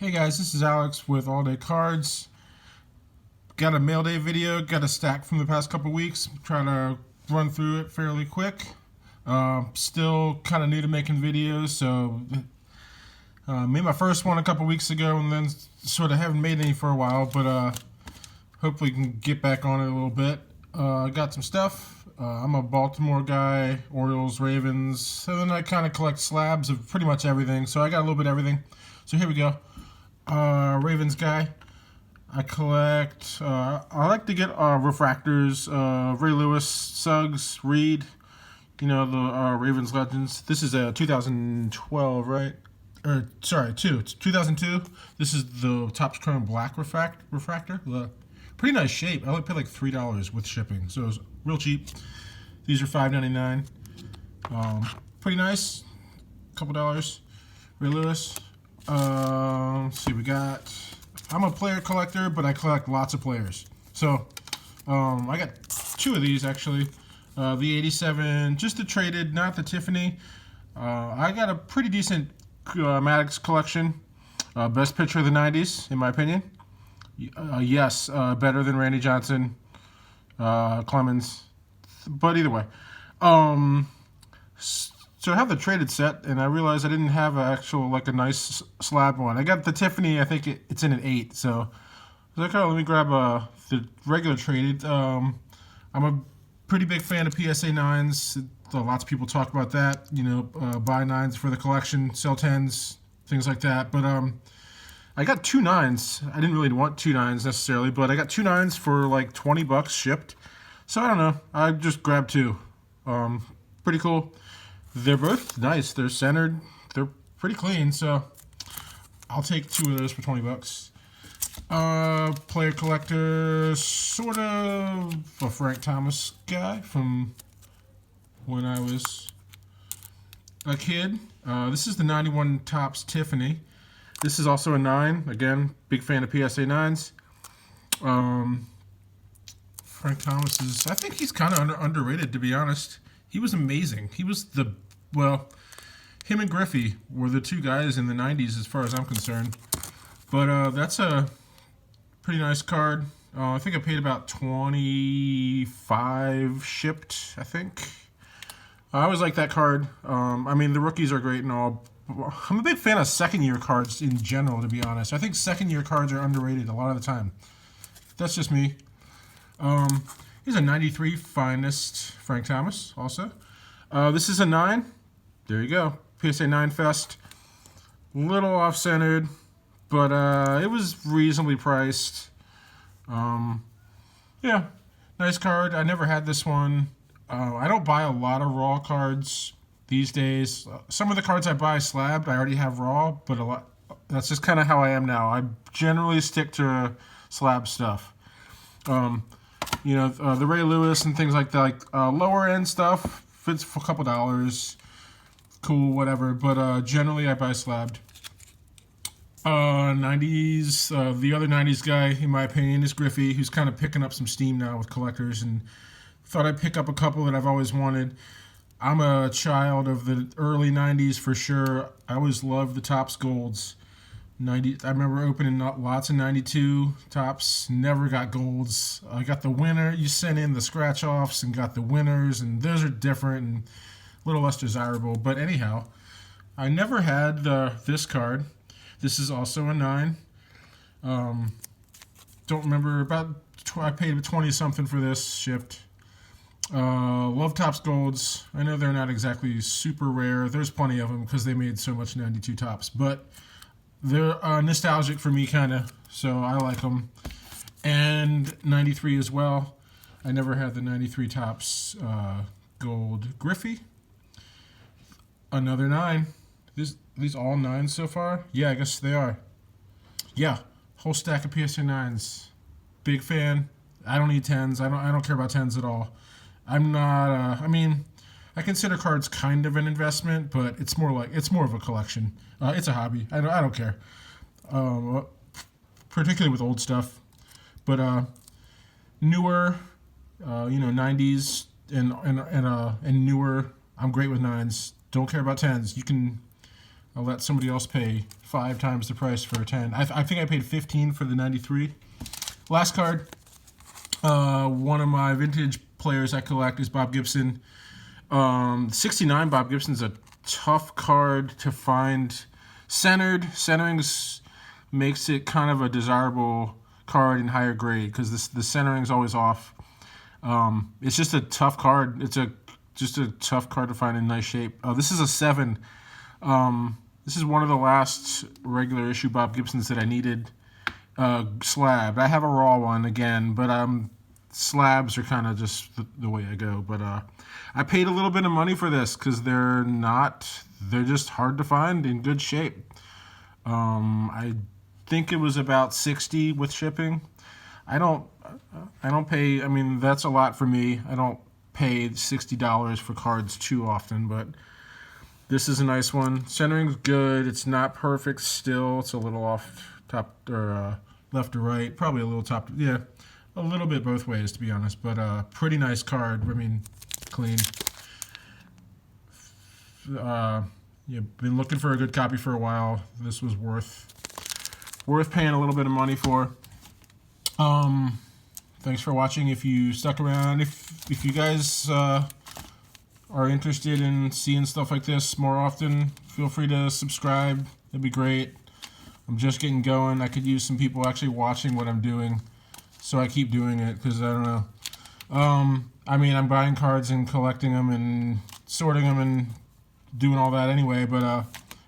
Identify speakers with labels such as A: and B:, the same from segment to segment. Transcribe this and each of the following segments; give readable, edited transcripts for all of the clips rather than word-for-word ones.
A: Hey guys, this is Alex with All Day Cards. Got a mail day video, got a stack from the past couple weeks. Trying to run through it fairly quick. Still kind of new to making videos, so made my first one a couple weeks ago and then sort of haven't made any for a while, but hopefully can get back on it a little bit. I got some stuff. I'm a Baltimore guy, Orioles, Ravens, and then I kind of collect slabs of pretty much everything, so I got a little bit of everything. So here we go. Ravens guy. I collect. I like to get refractors. Ray Lewis, Suggs, Reed. You know the Ravens legends. This is a 2012, right? Or sorry, It's 2002. This is the Topps Chrome Black refractor. Pretty nice shape. I only paid like $3 with shipping, so it was real cheap. These are $5.99. Pretty nice. Couple dollars. Ray Lewis. Let's see, we got. I'm a player collector, but I collect lots of players. So, I got two of these actually. The 87, just the traded, not the Tiffany. I got a pretty decent Maddox collection. Best pitcher of the 90s, in my opinion. Yes, better than Randy Johnson, Clemens. But either way. So I have the traded set, and I realized I didn't have a nice slab one. I got the Tiffany. I think it's in an 8. So I was like, oh, let me grab the regular traded. I'm a pretty big fan of PSA 9s. Lots of people talk about that. You know, buy 9s for the collection, sell 10s, things like that. But I got two 9s. I didn't really want two 9s necessarily, but I got two 9s for like $20 shipped. So I don't know. I just grabbed two. Pretty cool. They're both nice. They're centered. They're pretty clean, so I'll take two of those for $20. Player collector, sort of a Frank Thomas guy from when I was a kid. This is the 91 Topps Tiffany. This is also a 9. Again, big fan of PSA 9s. Frank Thomas is, I think he's kind of underrated, to be honest. He was amazing. He was him and Griffey were the two guys in the 90s as far as I'm concerned. But that's a pretty nice card. I think I paid about $25 shipped, I think. I always like that card. I mean, the rookies are great and all. I'm a big fan of second-year cards in general, to be honest. I think second-year cards are underrated a lot of the time. That's just me. Here's a 93 Finest Frank Thomas also. This is a 9. There you go. PSA 9 Fest. Little off-centered, but it was reasonably priced. Yeah, nice card. I never had this one. I don't buy a lot of raw cards these days. Some of the cards I buy slabbed, I already have raw, but a lot. That's just kind of how I am now. I generally stick to slab stuff. You know, the Ray Lewis and things like that, like lower end stuff, fits for a couple dollars, cool, whatever. But generally, I buy slabbed. 90s, the other 90s guy, in my opinion, is Griffey, who's kind of picking up some steam now with collectors, and thought I'd pick up a couple that I've always wanted. I'm a child of the early 90s for sure. I always loved the Topps Golds. I remember opening lots of 92 Topps, never got golds. I got the winner. You sent in the scratch offs and got the winners, and those are different and a little less desirable. But anyhow, I never had this card. This is also a 9. Don't remember, I paid 20 something for this shipped. Love Topps Golds. I know they're not exactly super rare. There's plenty of them because they made so much 92 Topps, but they're nostalgic for me, kind of, so I like them. And 93 as well. I never had the 93 Topps Gold Griffey. Another 9. These all 9s so far? Yeah, I guess they are. Yeah, whole stack of PSA 9s. Big fan. I don't need 10s. I don't care about 10s at all. I'm not. I mean, I consider cards kind of an investment, but it's more of a collection. It's a hobby. I don't care, particularly with old stuff. But newer, 90s and newer. I'm great with 9s. Don't care about 10s. You can I'll let somebody else pay 5 times the price for a 10. I think I paid 15 for the 93. Last card. One of my vintage players I collect is Bob Gibson. 69 Bob Gibson's a tough card to find centered. Centering makes it kind of a desirable card in higher grade because the centering is always off. It's just a tough card. It's just a tough card to find in nice shape. This is a 7. This is one of the last regular issue Bob Gibsons that I needed. Slab. I have a raw one again, but slabs are kind of just the way I go. But I paid a little bit of money for this because they're just hard to find in good shape. I think it was about 60 with shipping. I don't pay, I mean, that's a lot for me. I don't pay $60 for cards too often, but this is a nice one. Centering's good. It's not perfect still. It's a little off top or left or right. Probably a little top. Yeah, a little bit both ways to be honest. But pretty nice card. I mean, clean. You've been looking for a good copy for a while. This was worth paying a little bit of money for. Thanks for watching. If you stuck around, if you guys are interested in seeing stuff like this more often, feel free to subscribe. It'd be great. I'm just getting going. I could use some people actually watching what I'm doing, so I keep doing it because I don't know. I mean, I'm buying cards and collecting them and sorting them and doing all that anyway, but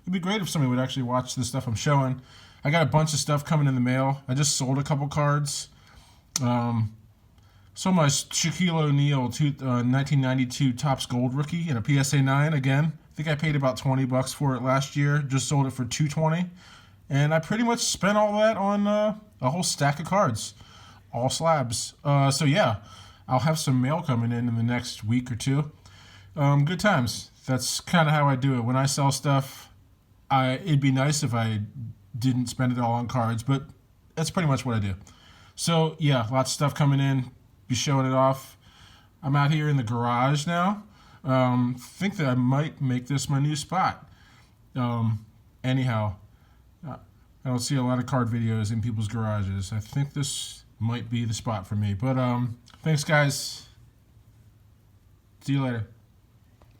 A: it'd be great if somebody would actually watch the stuff I'm showing. I got a bunch of stuff coming in the mail. I just sold a couple cards. So my Shaquille O'Neal 1992 Topps Gold rookie in a PSA 9 again. I think I paid about $20 for it last year. Just sold it for $220, and I pretty much spent all that on a whole stack of cards, all slabs. So yeah, I'll have some mail coming in the next week or two. Good times. That's kind of how I do it. When I sell stuff, it'd be nice if I didn't spend it all on cards, but that's pretty much what I do. So yeah, lots of stuff coming in. Be showing it off. I'm out here in the garage now. Think that I might make this my new spot. Anyhow, I don't see a lot of card videos in people's garages. I think this might be the spot for me. But thanks, guys. See you later.